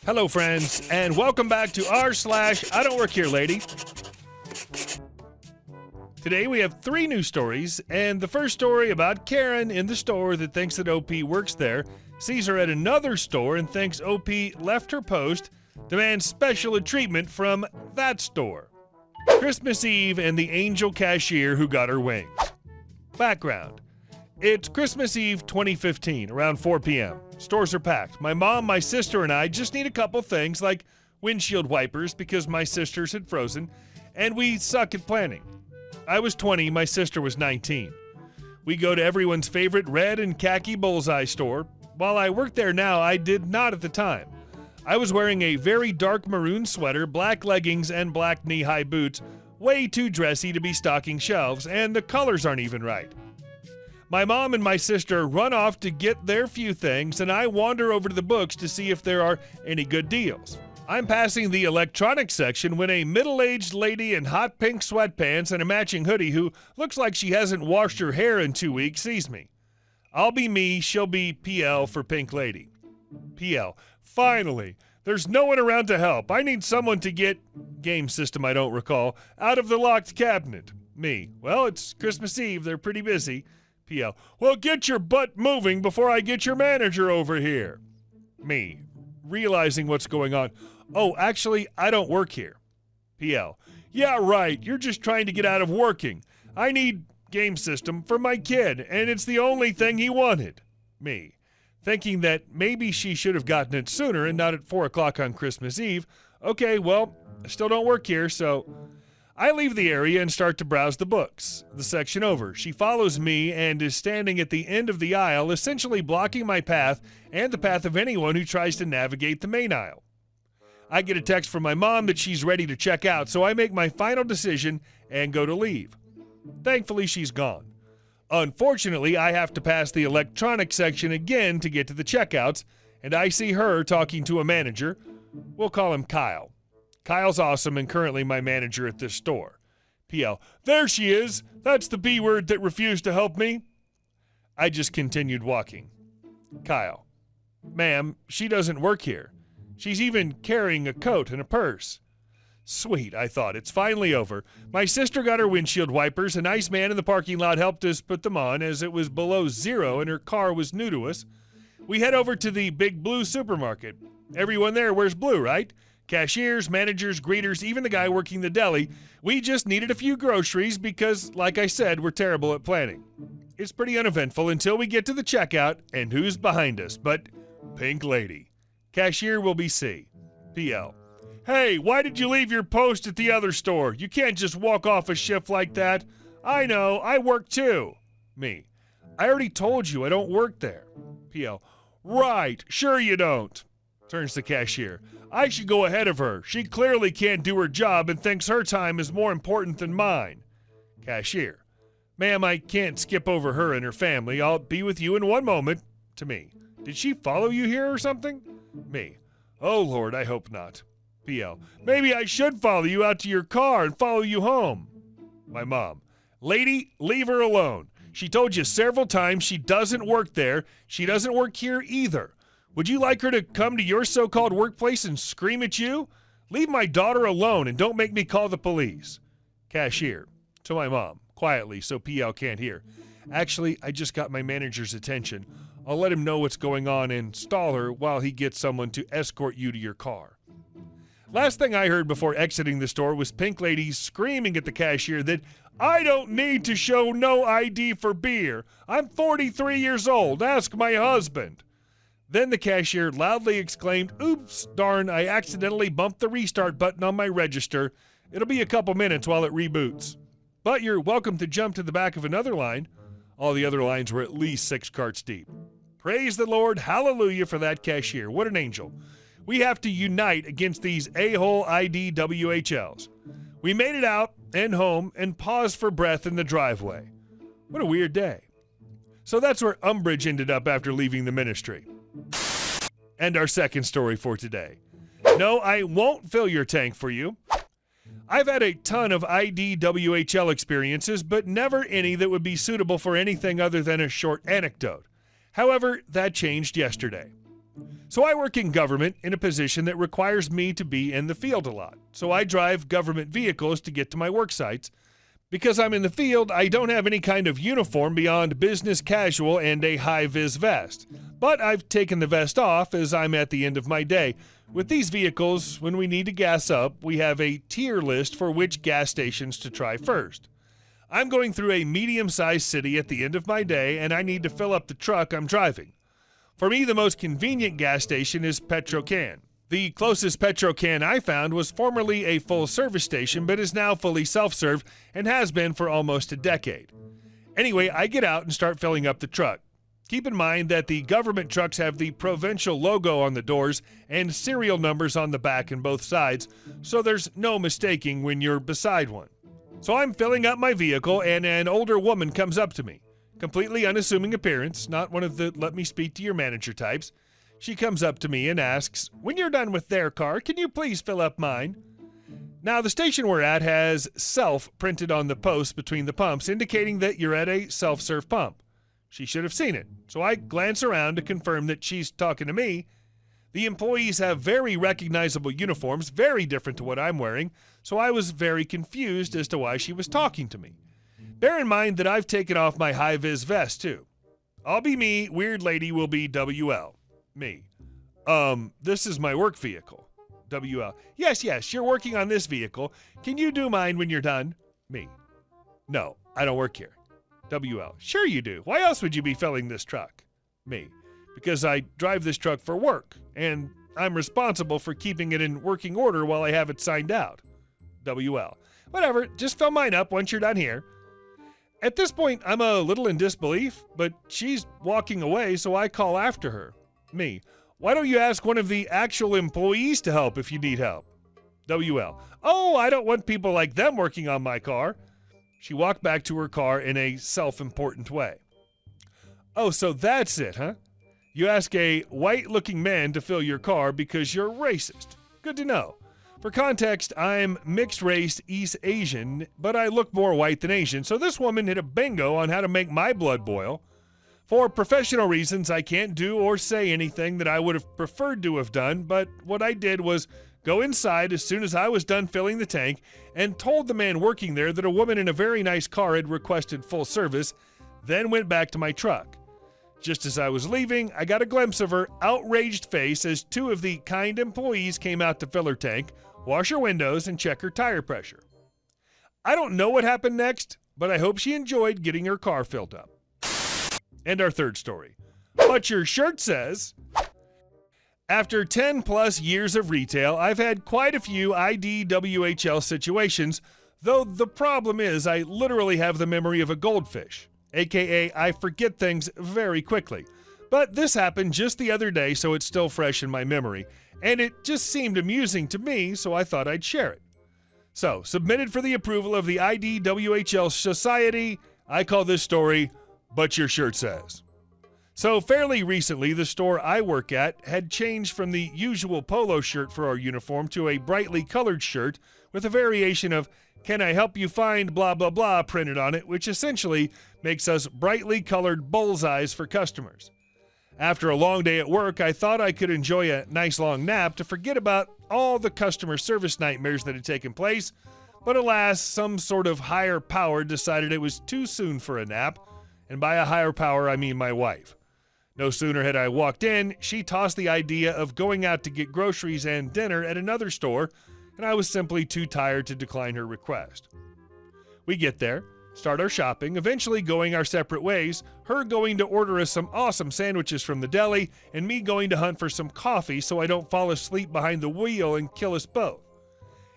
Hello, friends, and welcome back to r/IDontWorkHereLady. Today we have 3 news stories, and the first story about Karen in the store that thinks that OP works there, sees her at another store and thinks OP left her post, demands special treatment from that store. Christmas Eve and the angel cashier who got her wings. Background. It's Christmas Eve 2015, around 4 p.m. Stores are packed. My mom, my sister, and I just need a couple things like windshield wipers because my sister's had frozen, and we suck at planning. I was 20, my sister was 19. We go to everyone's favorite red and khaki bullseye store. While I work there now, I did not at the time. I was wearing a very dark maroon sweater, black leggings, and black knee-high boots, way too dressy to be stocking shelves, and the colors aren't even right. My mom and my sister run off to get their few things, and I wander over to the books to see if there are any good deals. I'm passing the electronics section when a middle-aged lady in hot pink sweatpants and a matching hoodie who looks like she hasn't washed her hair in 2 weeks sees me. I'll be me, she'll be PL for Pink Lady. PL, finally, there's no one around to help. I need someone to get, game system I don't recall, out of the locked cabinet. Me, well, it's Christmas Eve, they're pretty busy. PL, well, get your butt moving before I get your manager over here. Me, realizing what's going on. Oh, actually, I don't work here. PL, yeah, right. You're just trying to get out of working. I need game system for my kid, and it's the only thing he wanted. Me, thinking that maybe she should have gotten it sooner and not at 4 o'clock on Christmas Eve. Okay, well, I still don't work here, so I leave the area and start to browse the books. The section over. She follows me and is standing at the end of the aisle, essentially blocking my path and the path of anyone who tries to navigate the main aisle. I get a text from my mom that she's ready to check out, so I make my final decision and go to leave. Thankfully, she's gone. Unfortunately, I have to pass the electronics section again to get to the checkouts, and I see her talking to a manager. We'll call him Kyle. Kyle's awesome and currently my manager at this store. PL, there she is. That's the B word that refused to help me. I just continued walking. Kyle, ma'am, she doesn't work here. She's even carrying a coat and a purse. Sweet, I thought. It's finally over. My sister got her windshield wipers. A nice man in the parking lot helped us put them on as it was below zero and her car was new to us. We head over to the Big Blue supermarket. Everyone there wears blue, right? Cashiers, managers, greeters, even the guy working the deli. We just needed a few groceries because, like I said, we're terrible at planning. It's pretty uneventful until we get to the checkout, and who's behind us but Pink Lady. Cashier will be C. PL. Hey, why did you leave your post at the other store? You can't just walk off a shift like that. I know, I work too. Me. I already told you I don't work there. PL. Right, sure you don't. Turns to cashier. I should go ahead of her. She clearly can't do her job and thinks her time is more important than mine. Cashier. Ma'am, I can't skip over her and her family. I'll be with you in 1 moment. To me. Did she follow you here or something? Me. Oh, Lord, I hope not. PL. Maybe I should follow you out to your car and follow you home. My mom. Lady, leave her alone. She told you several times she doesn't work there. She doesn't work here either. Would you like her to come to your so-called workplace and scream at you? Leave my daughter alone and don't make me call the police. Cashier. To my mom, quietly so PL can't hear. Actually, I just got my manager's attention. I'll let him know what's going on and stall her while he gets someone to escort you to your car. Last thing I heard before exiting the store was Pink Lady screaming at the cashier that I don't need to show no ID for beer. I'm 43 years old. Ask my husband. Then the cashier loudly exclaimed, oops, darn, I accidentally bumped the restart button on my register. It'll be a couple minutes while it reboots. But you're welcome to jump to the back of another line. All the other lines were at least 6 carts deep. Praise the Lord, hallelujah for that cashier. What an angel. We have to unite against these a-hole IDWHLs. We made it out and home and paused for breath in the driveway. What a weird day. So that's where Umbridge ended up after leaving the ministry. And our second story for today. No, I won't fill your tank for you. I've had a ton of IDWHL experiences, but never any that would be suitable for anything other than a short anecdote. However, that changed yesterday. So I work in government in a position that requires me to be in the field a lot. So I drive government vehicles to get to my work sites. Because I'm in the field, I don't have any kind of uniform beyond business casual and a high-vis vest. But I've taken the vest off as I'm at the end of my day. With these vehicles, when we need to gas up, we have a tier list for which gas stations to try first. I'm going through a medium-sized city at the end of my day, and I need to fill up the truck I'm driving. For me, the most convenient gas station is Petrocan. The closest Petrocan I found was formerly a full-service station, but is now fully self-serve and has been for almost a decade. Anyway, I get out and start filling up the truck. Keep in mind that the government trucks have the provincial logo on the doors and serial numbers on the back and both sides, so there's no mistaking when you're beside one. So I'm filling up my vehicle, and an older woman comes up to me. Completely unassuming appearance, not one of the let me speak to your manager types. She comes up to me and asks, "When you're done with their car, can you please fill up mine?" Now, the station we're at has self printed on the post between the pumps, indicating that you're at a self-serve pump. She should have seen it, so I glance around to confirm that she's talking to me. The employees have very recognizable uniforms, very different to what I'm wearing, so I was very confused as to why she was talking to me. Bear in mind that I've taken off my high-vis vest, too. I'll be me, weird lady will be WL. Me. This is my work vehicle. WL. Yes, you're working on this vehicle. Can you do mine when you're done? Me. No, I don't work here. WL. Sure you do. Why else would you be filling this truck? Me. Because I drive this truck for work, and I'm responsible for keeping it in working order while I have it signed out. WL. Whatever, just fill mine up once you're done here. At this point, I'm a little in disbelief, but she's walking away, so I call after her. Me. Why don't you ask one of the actual employees to help if you need help? WL. Oh, I don't want people like them working on my car. She walked back to her car in a self-important way. Oh, so that's it, huh? You ask a white-looking man to fill your car because you're racist. Good to know. For context, I'm mixed-race East Asian, but I look more white than Asian, so this woman hit a bingo on how to make my blood boil. For professional reasons, I can't do or say anything that I would have preferred to have done, but what I did was go inside as soon as I was done filling the tank and told the man working there that a woman in a very nice car had requested full service, then went back to my truck. Just as I was leaving, I got a glimpse of her outraged face as two of the kind employees came out to fill her tank, wash her windows, and check her tire pressure. I don't know what happened next, but I hope she enjoyed getting her car filled up. And our third story. But your shirt says, after 10 plus years of retail, I've had quite a few IDWHL situations, though the problem is I literally have the memory of a goldfish, aka I forget things very quickly. But this happened just the other day, so it's still fresh in my memory, and it just seemed amusing to me, so I thought I'd share it. So, submitted for the approval of the IDWHL Society, I call this story, But Your Shirt Says. So fairly recently, the store I work at had changed from the usual polo shirt for our uniform to a brightly colored shirt with a variation of "Can I help you find blah blah blah" printed on it, which essentially makes us brightly colored bullseyes for customers. After a long day at work, I thought I could enjoy a nice long nap to forget about all the customer service nightmares that had taken place, but alas, some sort of higher power decided it was too soon for a nap. And by a higher power, I mean my wife. No sooner had I walked in, she tossed the idea of going out to get groceries and dinner at another store, and I was simply too tired to decline her request. We get there, start our shopping, eventually going our separate ways, her going to order us some awesome sandwiches from the deli, and me going to hunt for some coffee so I don't fall asleep behind the wheel and kill us both.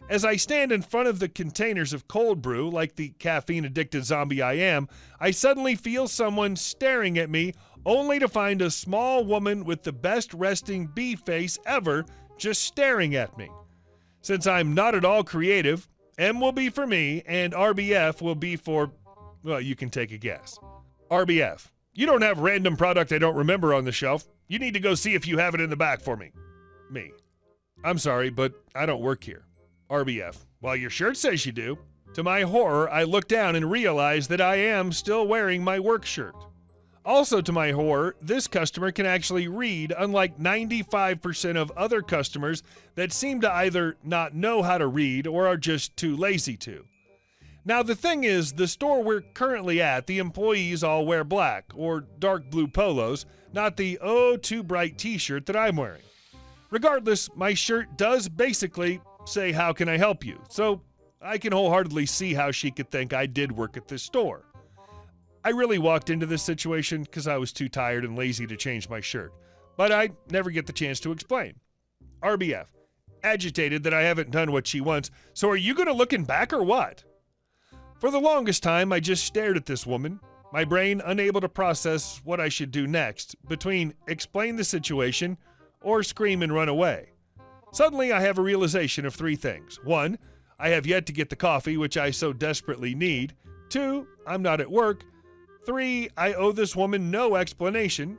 As I stand in front of the containers of cold brew, like the caffeine-addicted zombie I am, I suddenly feel someone staring at me, only to find a small woman with the best resting bee face ever just staring at me. Since I'm not at all creative, M will be for me, and RBF will be for, well, you can take a guess. RBF. You don't have random product I don't remember on the shelf. You need to go see if you have it in the back for me. Me. I'm sorry, but I don't work here. RBF. Well, your shirt says you do. To my horror, I look down and realize that I am still wearing my work shirt. Also, to my horror, this customer can actually read, unlike 95% of other customers that seem to either not know how to read or are just too lazy to. Now, the thing is, the store we're currently at, the employees all wear black or dark blue polos, not the oh too bright t-shirt that I'm wearing. Regardless, my shirt does basically say, "How can I help you?" So I can wholeheartedly see how she could think I did work at this store. I really walked into this situation because I was too tired and lazy to change my shirt, but I never get the chance to explain. RBF, agitated that I haven't done what she wants, so are you going to looking back or what? For the longest time, I just stared at this woman, my brain unable to process what I should do next, between explain the situation or scream and run away. Suddenly, I have a realization of three things. 1, I have yet to get the coffee, which I so desperately need. 2, I'm not at work. 3, I owe this woman no explanation.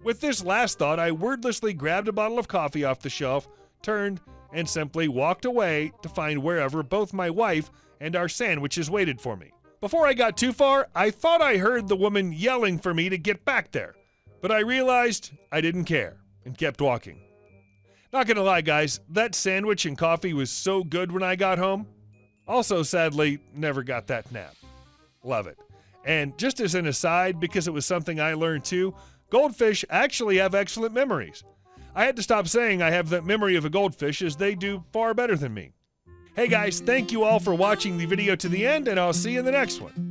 With this last thought, I wordlessly grabbed a bottle of coffee off the shelf, turned, and simply walked away to find wherever both my wife and our sandwiches waited for me. Before I got too far, I thought I heard the woman yelling for me to get back there, but I realized I didn't care and kept walking. Not gonna lie, guys, that sandwich and coffee was so good when I got home. Also, sadly, never got that nap. Love it. And just as an aside, because it was something I learned too, goldfish actually have excellent memories. I had to stop saying I have the memory of a goldfish, as they do far better than me. Hey guys, thank you all for watching the video to the end, and I'll see you in the next one.